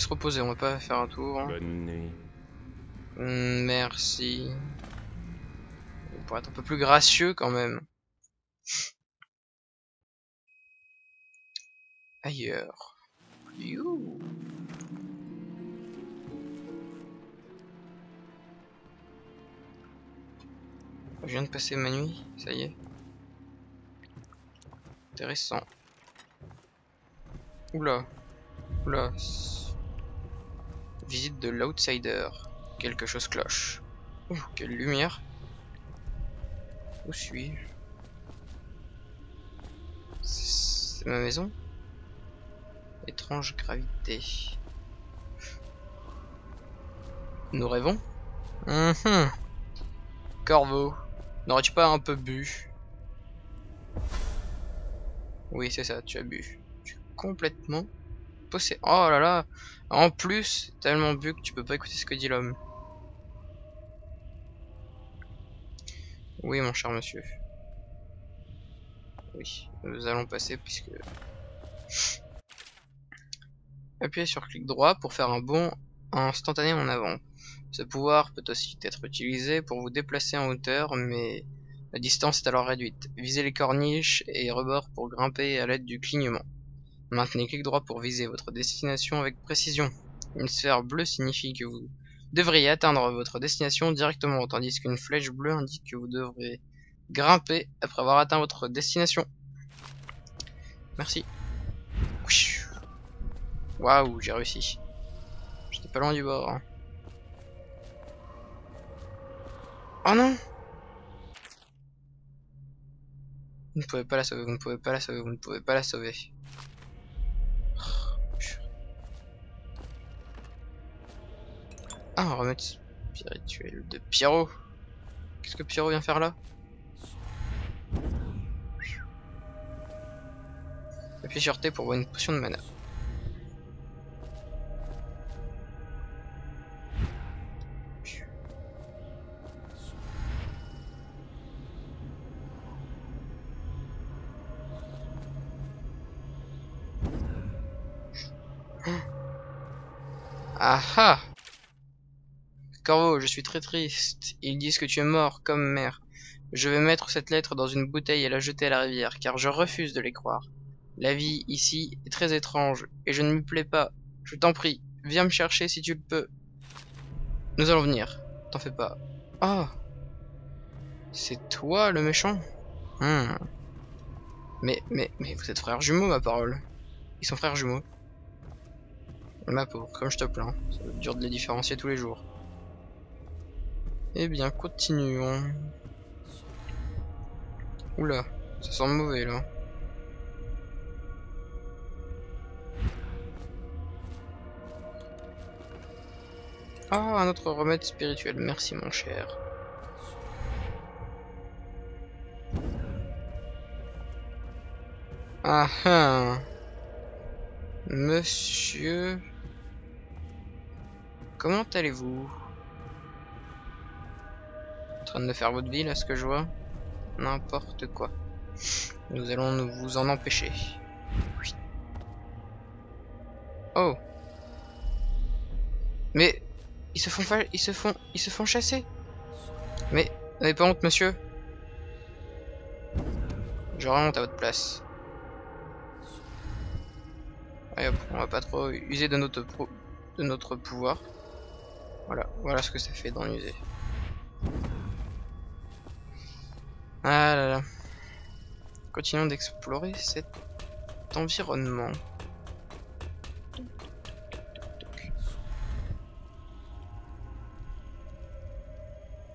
aller se reposer, on va pas faire un tour. Bonne nuit. Merci. Pour être un peu plus gracieux quand même. Ailleurs. You. Je viens de passer ma nuit, ça y est. Intéressant. Oula. Oula. Visite de l'outsider. Quelque chose cloche. Ouh, quelle lumière. Où suis-je? C'est ma maison? Étrange gravité. Nous rêvons? Corbeau. N'aurais-tu pas un peu bu? Oui, c'est ça, tu as bu. Tu es complètement possédé. Oh là là! En plus, tellement bu que tu peux pas écouter ce que dit l'homme. Oui, mon cher monsieur. Oui, nous allons passer puisque... Appuyez sur clic droit pour faire un bond instantané en avant. Ce pouvoir peut aussi être utilisé pour vous déplacer en hauteur, mais la distance est alors réduite. Visez les corniches et rebords pour grimper à l'aide du clignement. Maintenez clic droit pour viser votre destination avec précision. Une sphère bleue signifie que vous devriez atteindre votre destination directement, tandis qu'une flèche bleue indique que vous devrez grimper après avoir atteint votre destination. Merci. Waouh, j'ai réussi. J'étais pas loin du bord. Hein. Oh non! Vous ne pouvez pas la sauver, vous ne pouvez pas la sauver, vous ne pouvez pas la sauver. Ah, un remède spirituel de Pyro. Qu'est-ce que Pyro vient faire là? Appuyez sur T pour voir une potion de mana. Ah ah! Corvo, je suis très triste. Ils disent que tu es mort, comme mère. Je vais mettre cette lettre dans une bouteille et la jeter à la rivière, car je refuse de les croire. La vie ici est très étrange, et je ne m'y plais pas. Je t'en prie, viens me chercher si tu le peux. Nous allons venir, t'en fais pas. Oh! C'est toi le méchant? Mais vous êtes frères jumeaux, ma parole. Ils sont frères jumeaux. Ma pauvre, comme je te plains. Ça va être dur de les différencier tous les jours. Eh bien, continuons. Oula, ça sent mauvais là. Ah, un autre remède spirituel. Merci mon cher. Ah ah. Monsieur... Comment allez-vous? En train de faire votre vie là, ce que je vois? N'importe quoi. Nous allons vous en empêcher. Oui. Oh. Mais ils se font chasser. Mais vous n'avez pas honte, monsieur? J'aurais honte à votre place. Allez hop, on va pas trop user de notre pouvoir. Voilà ce que ça fait d'en user. Ah là là. Continuons d'explorer cet environnement.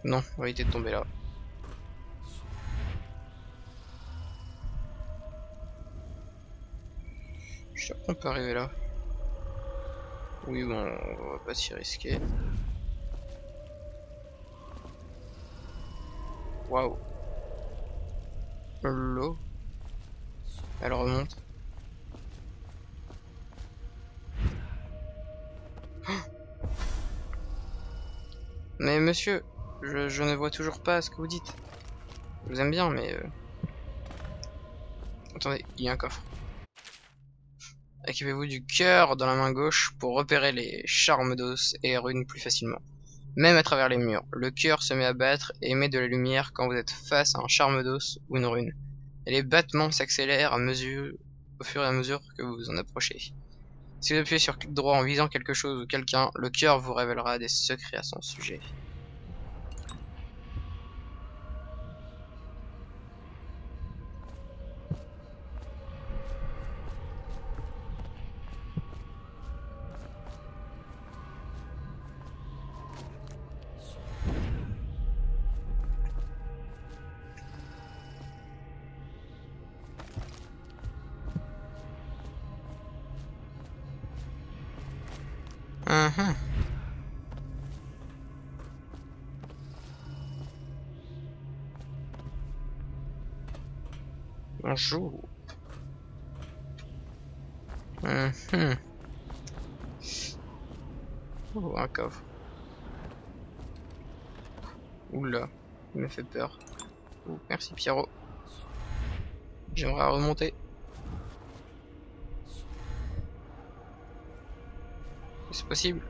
Non, on va éviter de tomber là. Je suis sûr qu'on peut arriver là. Oui, bon, on va pas s'y risquer. Waouh. L'eau. Elle remonte. Mais monsieur, je ne vois toujours pas ce que vous dites. Je vous aime bien, mais... Attendez, il y a un coffre. Équipez-vous du cœur dans la main gauche pour repérer les charmes d'os et runes plus facilement. Même à travers les murs, le cœur se met à battre et émet de la lumière quand vous êtes face à un charme d'os ou une rune. Et les battements s'accélèrent au fur et à mesure que vous vous en approchez. Si vous appuyez sur clic droit en visant quelque chose ou quelqu'un, le cœur vous révélera des secrets à son sujet. Bonjour. Oh, un coffre. Oula, il me fait peur. Oh, merci Pierrot. J'aimerais remonter. C'est possible?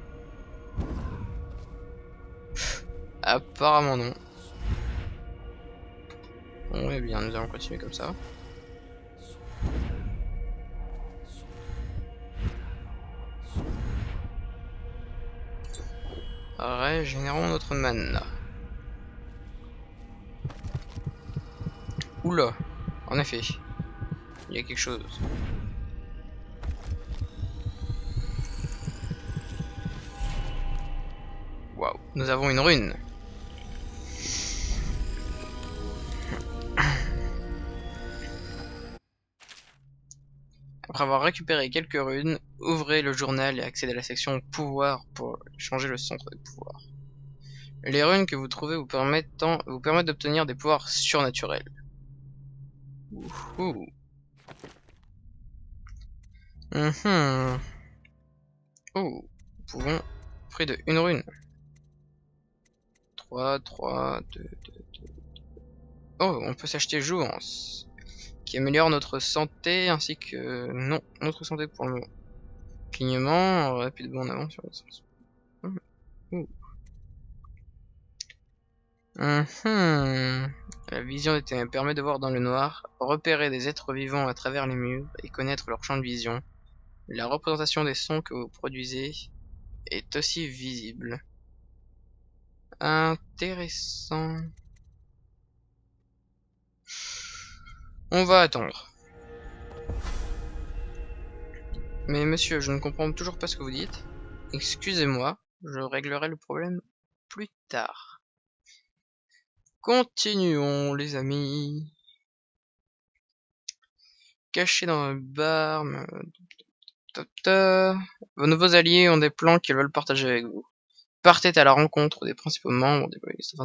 Apparemment non. Bon, eh bien, nous allons continuer comme ça. Régénérons notre mana. Oula, en effet, il y a quelque chose. Waouh, nous avons une rune. Après avoir récupéré quelques runes, ouvrez le journal et accédez à la section pouvoir pour changer le centre de pouvoir. Les runes que vous trouvez vous permettent d'obtenir des pouvoirs surnaturels. Ouhou. Oh, nous pouvons près de une rune. 3, 3, 2, 2, 2. Oh, on peut s'acheter Jouvence, qui améliore notre santé ainsi que... Non, notre santé pour le moment. Clignement, rapidement en avant sur le... La vision des ténèbres permet de voir dans le noir, repérer des êtres vivants à travers les murs et connaître leur champ de vision. La représentation des sons que vous produisez est aussi visible. Intéressant. On va attendre. Mais monsieur, je ne comprends toujours pas ce que vous dites. Excusez-moi, je réglerai le problème plus tard. Continuons, les amis. Caché dans un bar. Vos nouveaux alliés ont des plans qu'ils veulent partager avec vous. Partez à la rencontre des principaux membres des polices.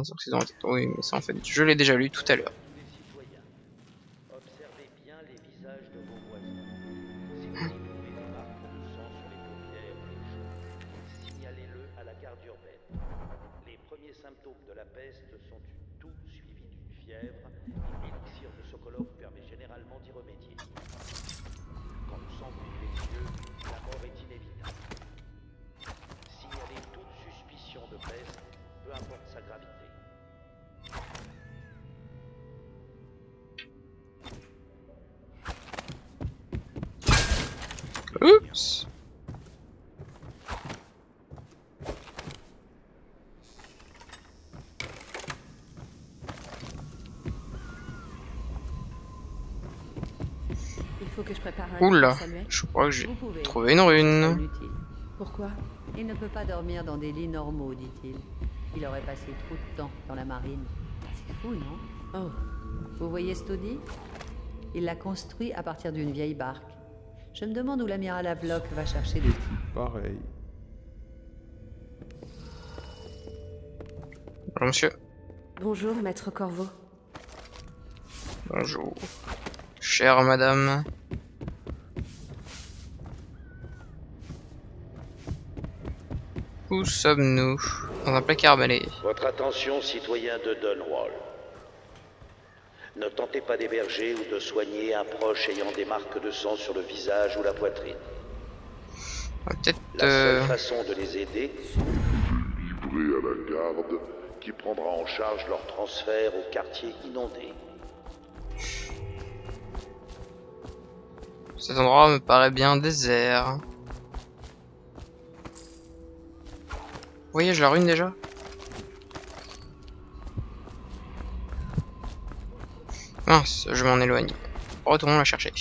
Oui, mais ça en fait, je l'ai déjà lu tout à l'heure. Observez bien les visages de vos voisins. Si vous y trouvez des marques de sang sur les paupières ou les joues, signalez-le à la garde urbaine. Les premiers symptômes de la peste sont une toux suivie d'une fièvre, et l'élixir de Sokolov permet généralement d'y remédier. Quand le sang brûle les yeux, la mort est inévitable. Signalez toute suspicion de peste, peu importe sa gravité. Oups. Il faut que je prépare un Oula, saluet. je crois que j'ai Vous pouvez. trouvé une C'est rune. inutile. Pourquoi? Il ne peut pas dormir dans des lits normaux, dit-il. Il aurait passé trop de temps dans la marine. C'est fou, non? Oh. Vous voyez Stody? Il l'a construit à partir d'une vieille barque. Je me demande où l'amiral Havelock va chercher des types. Pareil. Bonjour monsieur. Bonjour, maître Corvo. Bonjour. Chère madame. Où sommes-nous? Dans un placard balai. Votre attention, citoyen de Dunwall. Ne tentez pas d'héberger ou de soigner un proche ayant des marques de sang sur le visage ou la poitrine. On va peut-être... La seule façon de les aider, Livré à la garde qui prendra en charge leur transfert au quartier inondé. Cet endroit me paraît bien désert. Vous voyez, je la ruine déjà. Mince, je m'en éloigne. Retournons la chercher.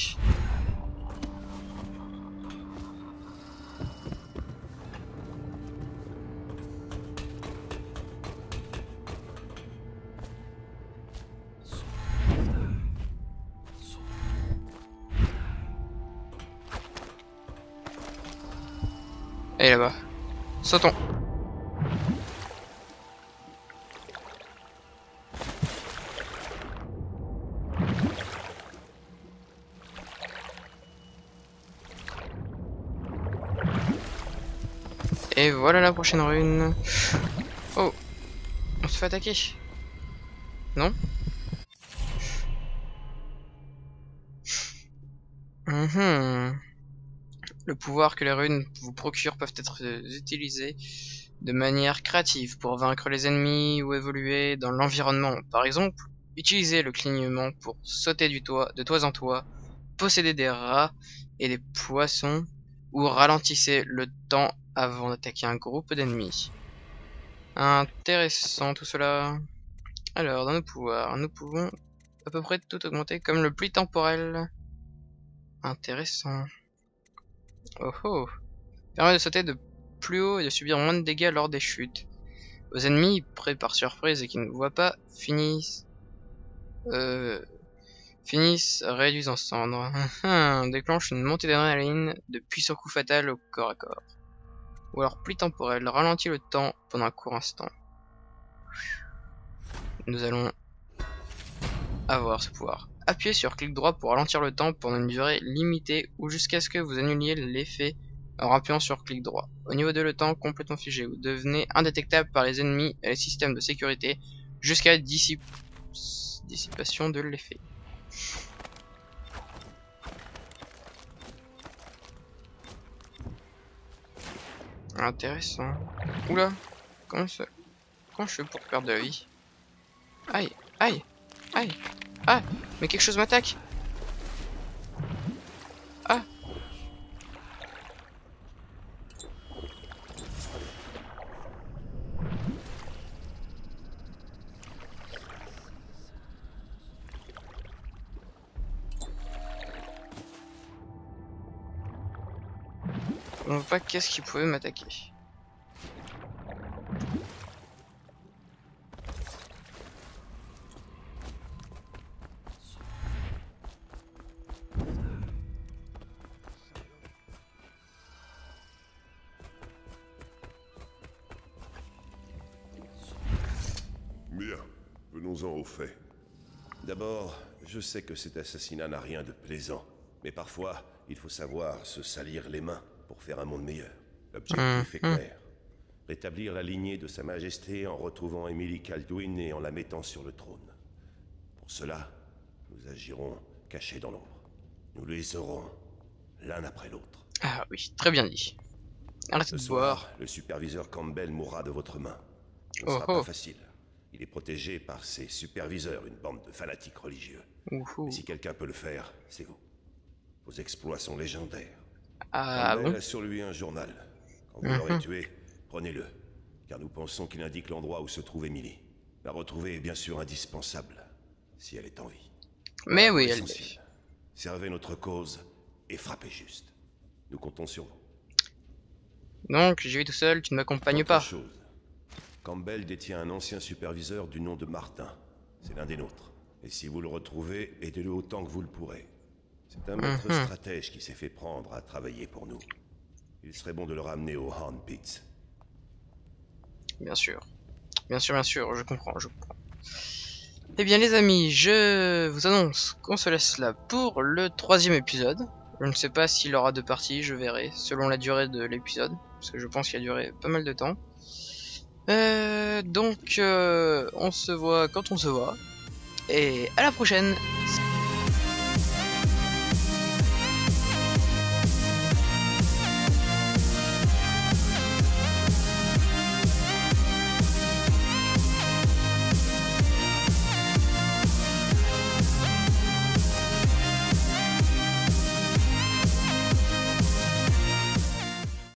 Et là-bas. Sautons. Et voilà la prochaine rune. Oh, on se fait attaquer. Non? Le pouvoir que les runes vous procurent peuvent être utilisés de manière créative pour vaincre les ennemis ou évoluer dans l'environnement. Par exemple, utilisez le clignement pour sauter de toit en toit, posséder des rats et des poissons, ou ralentissez le temps avant d'attaquer un groupe d'ennemis. Intéressant tout cela. Alors, dans nos pouvoirs, nous pouvons à peu près tout augmenter, comme le pli temporel. Intéressant. Oh oh. Permet de sauter de plus haut et de subir moins de dégâts lors des chutes. Vos ennemis, prêts par surprise et qui ne vous voient pas, finissent réduits en cendres. Déclenche une montée d'adrénaline, de puissants coups fatals au corps à corps. Ou alors pli temporel, ralentit le temps pendant un court instant. Nous allons avoir ce pouvoir. Appuyez sur clic droit pour ralentir le temps pendant une durée limitée ou jusqu'à ce que vous annuliez l'effet en appuyant sur clic droit. Au niveau de le temps complètement figé, vous devenez indétectable par les ennemis et les systèmes de sécurité jusqu'à dissipation de l'effet. Intéressant. Oula, comment je fais pour perdre de la vie? Aïe, aïe, aïe. Ah, mais quelque chose m'attaque. Ah. On voit pas qu'est-ce qui pouvait m'attaquer. Bien, venons-en au fait. D'abord, je sais que cet assassinat n'a rien de plaisant, mais parfois, il faut savoir se salir les mains pour faire un monde meilleur. L'objectif est clair. Rétablir la lignée de Sa Majesté en retrouvant Emily Kaldwin et en la mettant sur le trône. Pour cela, nous agirons cachés dans l'ombre. Nous les aurons l'un après l'autre. Ah oui, très bien dit. Arrêtez de boire. Le superviseur Campbell mourra de votre main. Ce ne sera pas facile. Il est protégé par ses superviseurs, une bande de fanatiques religieux. Mais si quelqu'un peut le faire, c'est vous. Vos exploits sont légendaires. Ah Campbell bon? a sur lui un journal. Quand vous l'aurez tué, prenez-le, car nous pensons qu'il indique l'endroit où se trouve Emily. La retrouver est bien sûr indispensable, si elle est en vie. Mais oui, elle Essentiel. Servez notre cause et frappez juste. Nous comptons sur vous. Donc, j'y vais tout seul, tu ne m'accompagnes pas. Chose. Campbell détient un ancien superviseur du nom de Martin. C'est l'un des nôtres. Et si vous le retrouvez, aidez-le autant que vous le pourrez. C'est un maître stratège qui s'est fait prendre à travailler pour nous. Il serait bon de le ramener au Horn Pits. Bien sûr. Bien sûr, je comprends. Eh bien les amis, je vous annonce qu'on se laisse là pour le 3e épisode. Je ne sais pas s'il aura 2 parties, je verrai, selon la durée de l'épisode. Parce que je pense qu'il a duré pas mal de temps. Donc, on se voit quand on se voit. Et à la prochaine.